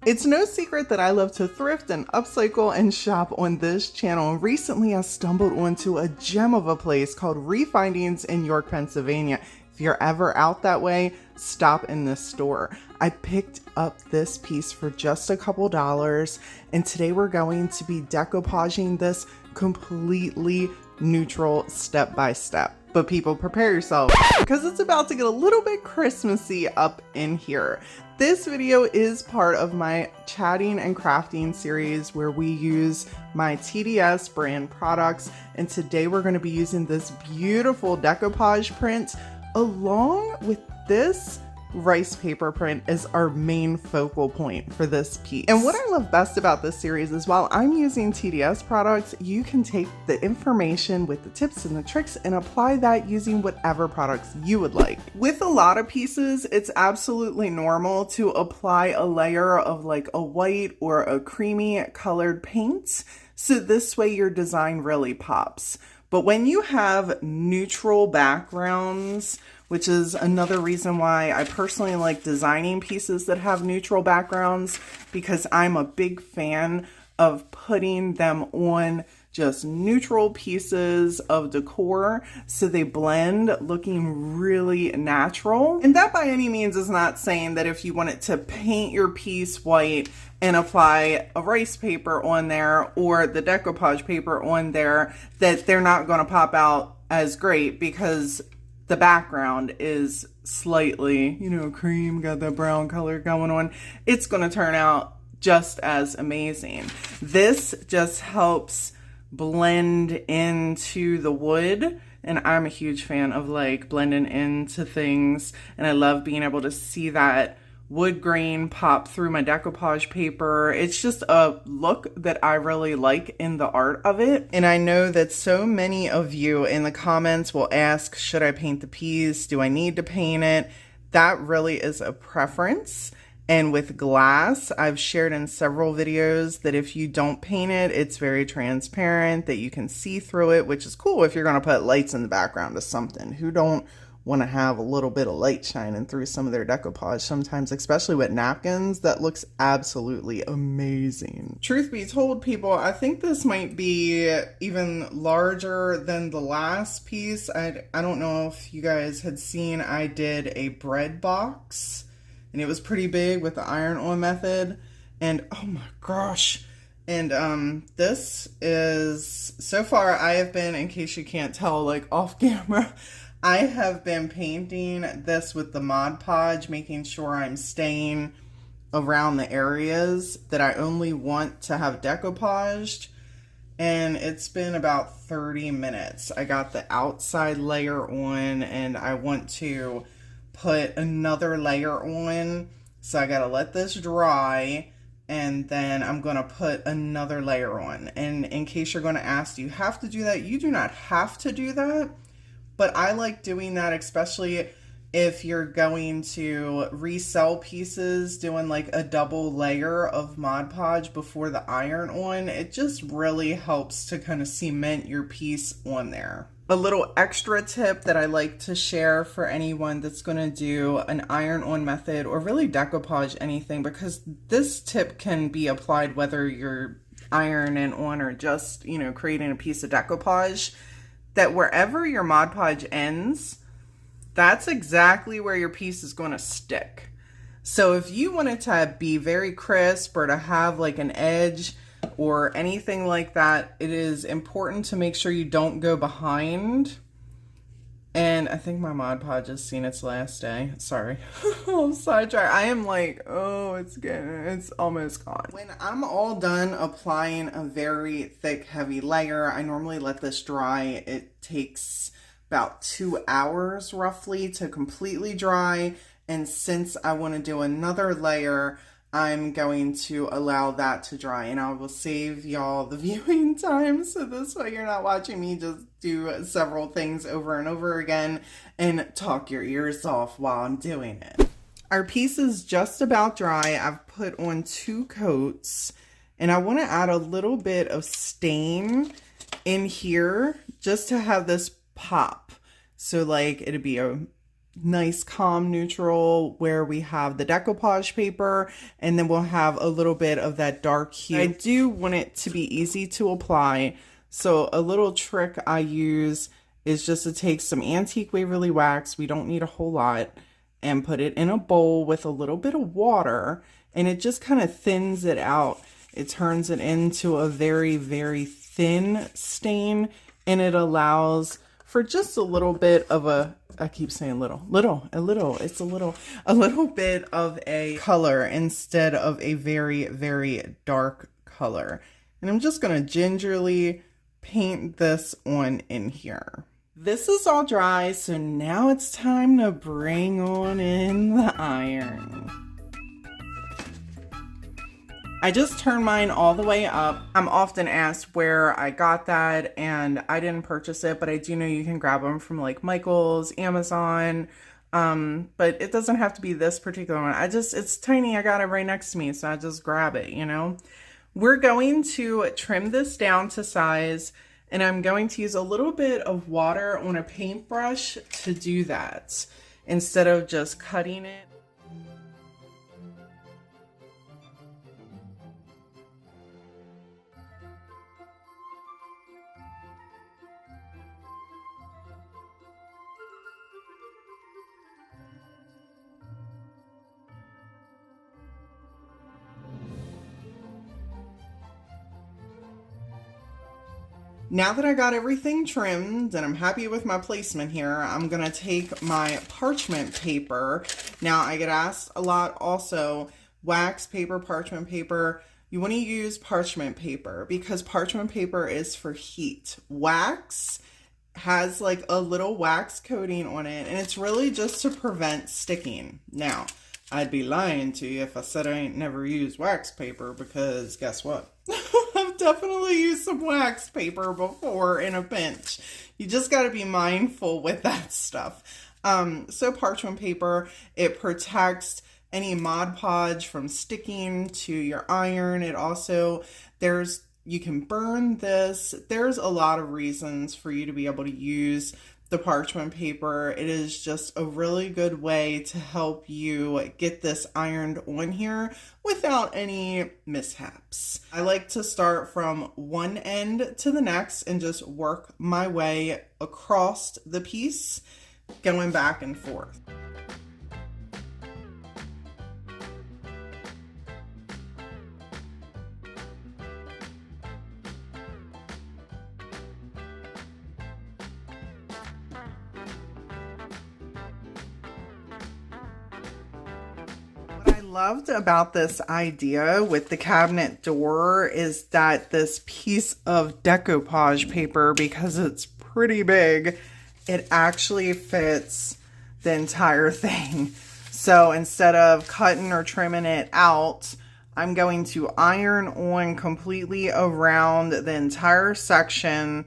It's no secret that I love to thrift and upcycle and shop on this channel. And recently I stumbled onto a gem of a place called Refindings in York, Pennsylvania. If you're ever out that way, stop in this store. I picked up this piece for just a couple dollars, and today we're going to be decoupaging this completely neutral step by step. But people, prepare yourself because it's about to get a little bit Christmassy up in here. This video is part of my chatting and crafting series where we use my TDS brand products, and today we're going to be using this beautiful decoupage print along with this rice paper print as our main focal point for this piece. And what I love best about this series is while I'm using TDS products, you can take the information with the tips and the tricks and apply that using whatever products you would like. With a lot of pieces, it's absolutely normal to apply a layer of like a white or a creamy colored paint, so this way your design really pops. But when you have neutral backgrounds, which is another reason why I personally like designing pieces that have neutral backgrounds, because I'm a big fan of putting them on just neutral pieces of decor so they blend, looking really natural. And that by any means is not saying that if you wanted to paint your piece white and apply a rice paper on there or the decoupage paper on there, that they're not going to pop out as great because the background is slightly, cream, got that brown color going on. It's going to turn out just as amazing. This just helps blend into the wood, and I'm a huge fan of like blending into things, and I love being able to see that wood grain pop through my decoupage paper. It's just a look that I really like in the art of it. And I know that so many of you in the comments will ask, should I paint the piece? Do I need to paint it? That really is a preference. And with glass, I've shared in several videos that if you don't paint it, it's very transparent, that you can see through it, which is cool if you're going to put lights in the background of something. Who don't want to have a little bit of light shining through some of their decoupage sometimes, especially with napkins? That looks absolutely amazing. Truth be told, people, I think this might be even larger than the last piece. I don't know if you guys had seen, I did a bread box and it was pretty big with the iron-on method, and oh my gosh. And this is, so far I have been, in case you can't tell, like off camera, I have been painting this with the Mod Podge, making sure I'm staying around the areas that I only want to have decoupaged. And it's been about 30 minutes. I got the outside layer on and I want to put another layer on. So I gotta let this dry and then I'm gonna put another layer on. And in case you're gonna ask, do you have to do that? You do not have to do that. But I like doing that, especially if you're going to resell pieces, doing like a double layer of Mod Podge before the iron on. It just really helps to kind of cement your piece on there. A little extra tip that I like to share for anyone that's going to do an iron-on method or really decoupage anything, because this tip can be applied whether you're ironing on or just, creating a piece of decoupage, that wherever your Mod Podge ends, that's exactly where your piece is going to stick. So if you want it to be very crisp or to have like an edge or anything like that, it is important to make sure you don't go behind. And I think my Mod Podge has seen its last day. Sorry, I'm sidetracked. I am like, oh, it's almost gone. When I'm all done applying a very thick, heavy layer, I normally let this dry. It takes about 2 hours roughly to completely dry. And since I want to do another layer, I'm going to allow that to dry, and I will save y'all the viewing time, so this way you're not watching me just do several things over and over again and talk your ears off while I'm doing it. Our piece is just about dry. I've put on 2 coats, and I want to add a little bit of stain in here just to have this pop. So like it'd be a nice calm neutral where we have the decoupage paper, and then we'll have a little bit of that dark hue. I do want it to be easy to apply, so a little trick I use is just to take some antique Waverly wax, we don't need a whole lot, and put it in a bowl with a little bit of water, and it just kind of thins it out. It turns it into a very, very thin stain, and it allows for just a little bit of a, I keep saying a little bit of a color instead of a very, very dark color. And I'm just going to gingerly paint this on in here. This is all dry, so now it's time to bring on in the iron. I just turned mine all the way up. I'm often asked where I got that, and I didn't purchase it, but I do know you can grab them from like Michael's, Amazon, but it doesn't have to be this particular one. It's tiny, I got it right next to me, so I just grab it, you know? We're going to trim this down to size, and I'm going to use a little bit of water on a paintbrush to do that, instead of just cutting it. Now that I got everything trimmed and I'm happy with my placement here, I'm gonna take my parchment paper. Now I get asked a lot also, wax paper, parchment paper. You wanna use parchment paper because parchment paper is for heat. Wax has like a little wax coating on it, and it's really just to prevent sticking. Now, I'd be lying to you if I said I ain't never used wax paper, because guess what? I've definitely used some wax paper before in a pinch. You just got to be mindful with that stuff. So parchment paper, it protects any Mod Podge from sticking to your iron. It also, you can burn this. There's a lot of reasons for you to be able to use the parchment paper. It is just a really good way to help you get this ironed on here without any mishaps. I like to start from one end to the next and just work my way across the piece, going back and forth. Loved about this idea with the cabinet door is that this piece of decoupage paper, because it's pretty big, it actually fits the entire thing. So instead of cutting or trimming it out, I'm going to iron on completely around the entire section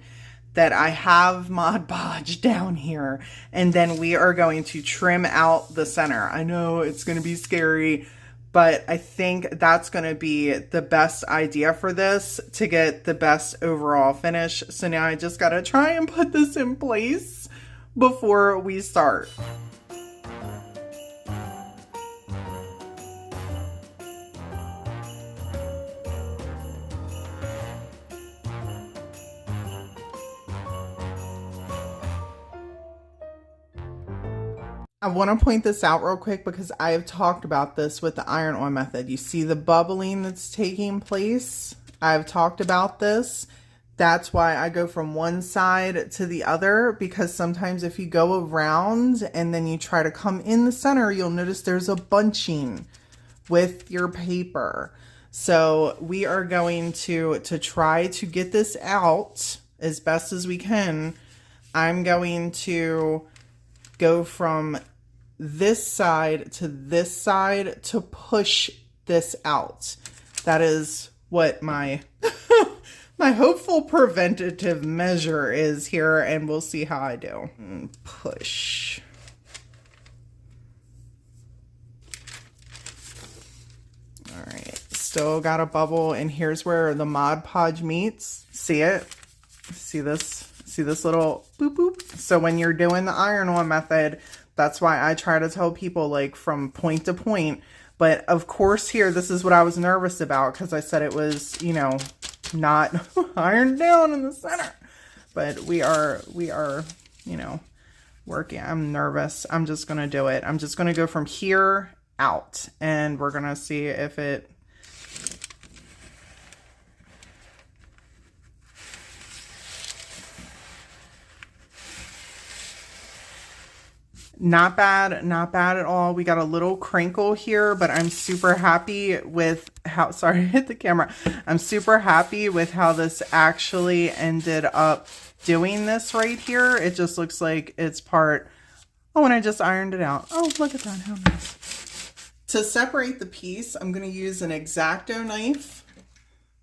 that I have Mod Podge down here, and then we are going to trim out the center. I know it's going to be scary, but I think that's going to be the best idea for this to get the best overall finish. So now I just got to try and put this in place before we start. I want to point this out real quick because I have talked about this with the iron-on method. You see the bubbling that's taking place? I've talked about this. That's why I go from one side to the other, because sometimes if you go around and then you try to come in the center, you'll notice there's a bunching with your paper. So we are going to try to get this out as best as we can. I'm going to go from this side to push this out. That is what my my hopeful preventative measure is here, and we'll see how I do. Push. All right, still got a bubble, and here's where the Mod Podge meets. See it? See this? See this little boop boop? So when you're doing the iron-on method, That's why I try to tell people like from point to point. But of course here, this is what I was nervous about because I said it was, you know, not ironed down in the center. But we are, you know, working. I'm nervous. I'm just going to do it. I'm just going to go from here out and we're going to see if it... Not bad, not bad at all. We got a little crinkle here, but I'm super happy with how, sorry, I hit the camera. I'm super happy with how this actually ended up doing this right here. It just looks like it's part, oh, and I just ironed it out. Oh, look at that, how nice. To separate the piece, I'm gonna use an X-Acto knife.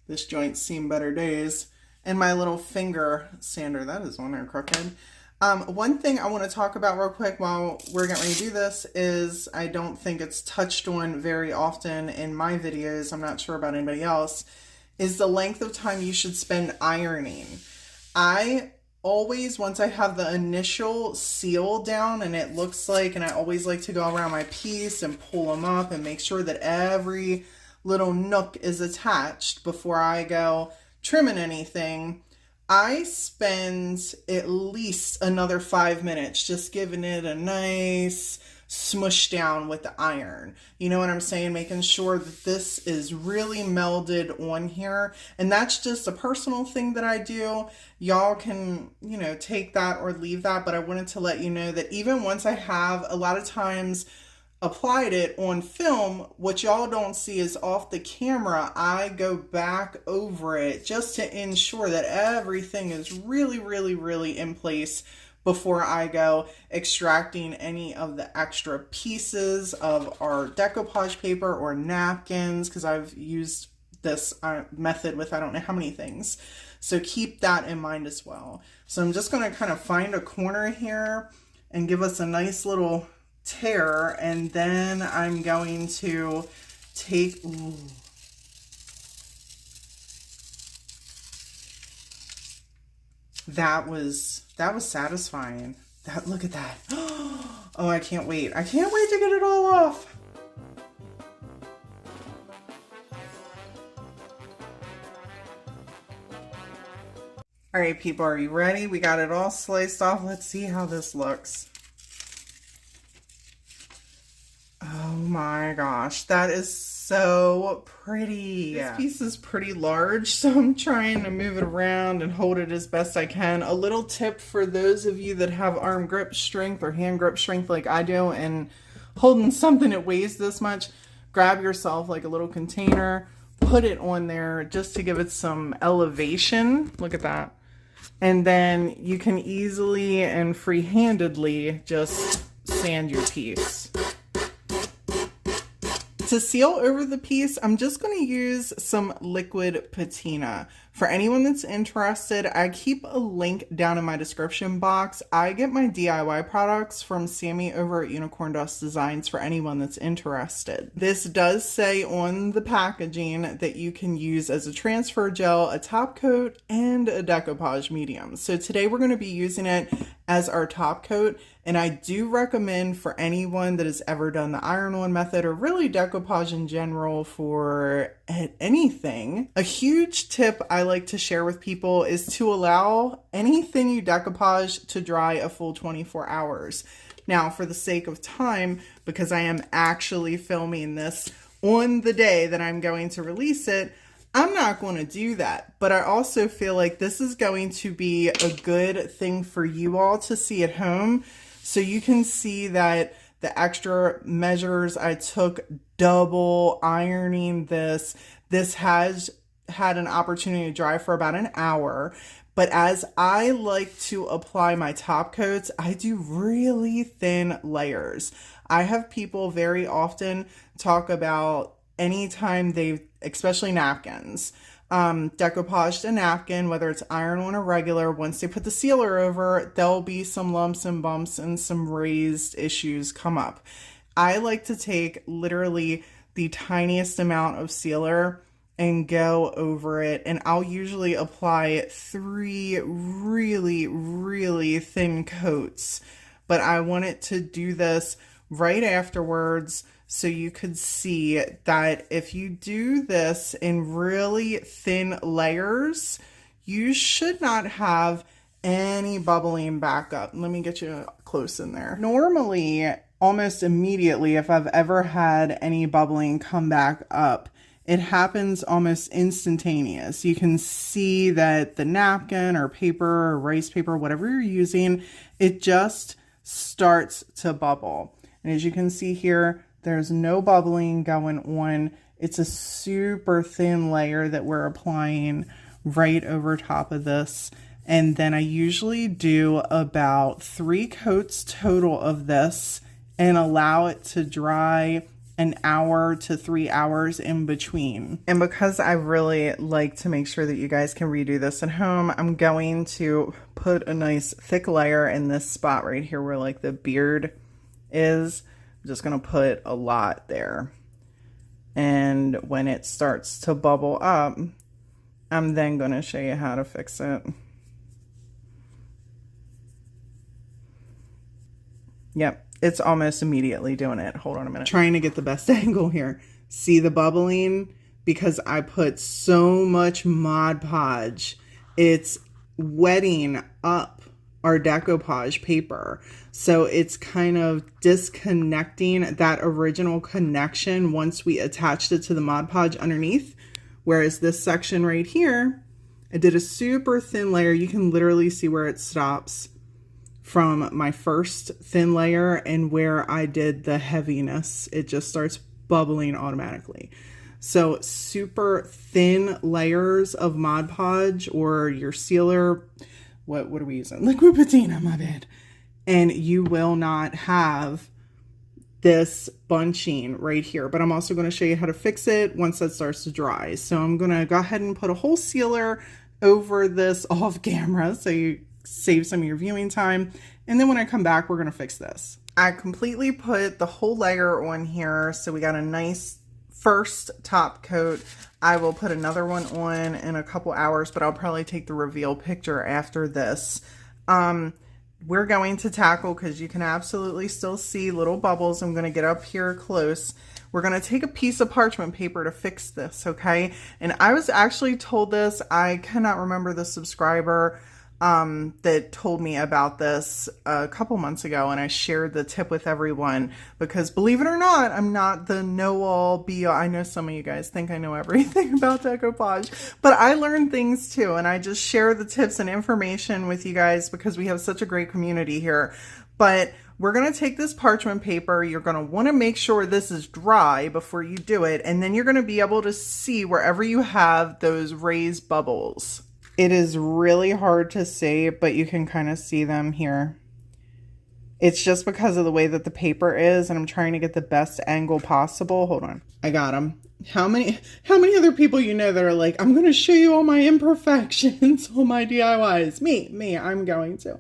This joint's seen better days. And my little finger sander, that is on there crooked. One thing I want to talk about real quick while we're getting ready to do this is I don't think it's touched on very often in my videos, I'm not sure about anybody else, is the length of time you should spend ironing. I always, once I have the initial seal down and it looks like, and I always like to go around my piece and pull them up and make sure that every little nook is attached before I go trimming anything. I spend at least another 5 minutes just giving it a nice smush down with the iron. You know what I'm saying? Making sure that this is really melded on here. And that's just a personal thing that I do. Y'all can, you know, take that or leave that. But I wanted to let you know that even once I have a lot of times applied it on film, what y'all don't see is off the camera, I go back over it just to ensure that everything is really, really, really in place before I go extracting any of the extra pieces of our decoupage paper or napkins, because I've used this method with I don't know how many things. So keep that in mind as well. So I'm just going to kind of find a corner here and give us a nice little tear, and then I'm going to take, ooh, that was satisfying. That, look at that. Oh, I can't wait. I can't wait to get it all off. All right, people, are you ready? We got it all sliced off. Let's see how this looks. Oh my gosh, that is so pretty. This piece is pretty large, so I'm trying to move it around and hold it as best I can. A little tip for those of you that have arm grip strength or hand grip strength like I do, and holding something that weighs this much, grab yourself like a little container, put it on there just to give it some elevation. Look at that. And then you can easily and free-handedly just sand your piece. To seal over the piece, I'm just going to use some liquid patina. For anyone that's interested, I keep a link down in my description box. I get my DIY products from Sammy over at Unicorn Dust Designs for anyone that's interested. This does say on the packaging that you can use as a transfer gel, a top coat, and a decoupage medium. So today we're going to be using it as our top coat, and I do recommend for anyone that has ever done the iron-on method or really decoupage in general for anything. A huge tip I like to share with people is to allow anything you decoupage to dry a full 24 hours. Now, for the sake of time, because I am actually filming this on the day that I'm going to release it, I'm not going to do that, but I also feel like this is going to be a good thing for you all to see at home, so you can see that the extra measures I took, double ironing this has had an opportunity to dry for about an hour. But as I like to apply my top coats, I do really thin layers. I have people very often talk about anytime they've, especially napkins, decoupaged a napkin, whether it's iron-on or regular, once they put the sealer over, there'll be some lumps and bumps and some raised issues come up. I like to take literally the tiniest amount of sealer and go over it, and I'll usually apply 3 really, really thin coats but I wanted to do this right afterwards so you could see that if you do this in really thin layers, you should not have any bubbling back up. Let me get you close in there. Normally, almost immediately, if I've ever had any bubbling come back up, it happens almost instantaneous. You can see that the napkin or paper or rice paper, whatever you're using, it just starts to bubble. And as you can see here, there's no bubbling going on. It's a super thin layer that we're applying right over top of this. And then I usually do about 3 coats total of this and allow it to dry an hour to 3 hours in between. And because I really like to make sure that you guys can redo this at home, I'm going to put a nice thick layer in this spot right here where like the beard is. I'm just gonna put a lot there. And when it starts to bubble up, I'm then gonna show you how to fix it. Yep, it's almost immediately doing it. Hold on a minute. Trying to get the best angle here. See the bubbling? Because I put so much Mod Podge, it's wetting up our decoupage paper. So it's kind of disconnecting that original connection once we attached it to the Mod Podge underneath. Whereas this section right here, I did a super thin layer. You can literally see where it stops from my first thin layer and where I did the heaviness. It just starts bubbling automatically. So super thin layers of Mod Podge or your sealer, what are we using? Liquid patina, my bad. And you will not have this bunching right here, but I'm also going to show you how to fix it once that starts to dry. So I'm going to go ahead and put a whole sealer over this off camera so you save some of your viewing time. And then when I come back, we're going to fix this. I completely put the whole layer on here. So we got a nice first top coat. I will put another one on in a couple hours, but I'll probably take the reveal picture after this. We're going to tackle, because you can absolutely still see little bubbles. I'm going to get up here close. We're going to take a piece of parchment paper to fix this, okay? And I was actually told this, I cannot remember the subscriber that told me about this a couple months ago, and I shared the tip with everyone because, believe it or not, I'm not the know-all be-all. I know some of you guys think I know everything about decoupage, but I learn things too, and I just share the tips and information with you guys because we have such a great community here. But we're going to take this parchment paper. You're going to want to make sure this is dry before you do it, and then you're going to be able to see wherever you have those raised bubbles. It is really hard to see, but you can kind of see them here. It's just because of the way that the paper is, and I'm trying to get the best angle possible. Hold on. I got them. How many other people you know that are like, I'm going to show you all my imperfections, all my DIYs? Me, I'm going to.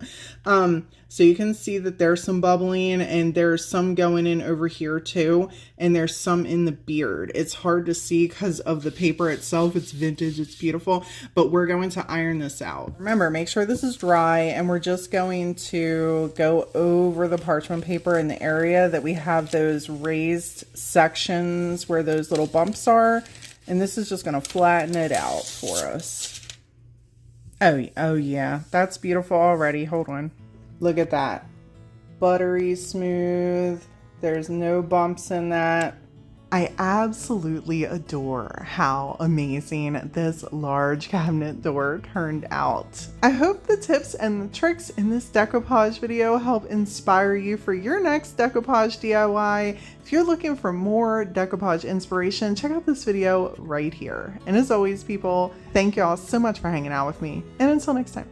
So you can see that there's some bubbling, and there's some going in over here too. And there's some in the beard. It's hard to see because of the paper itself. It's vintage, it's beautiful, but we're going to iron this out. Remember, make sure this is dry, and we're just going to go over the parchment paper in the area that we have those raised sections where those little bumps are, and this is just going to flatten it out for us. Oh yeah, that's beautiful already. Hold on. Look at that. Buttery smooth. There's no bumps in that. I absolutely adore how amazing this large cabinet door turned out. I hope the tips and the tricks in this decoupage video help inspire you for your next decoupage DIY. If you're looking for more decoupage inspiration, check out this video right here. And as always, people, thank y'all so much for hanging out with me. And until next time.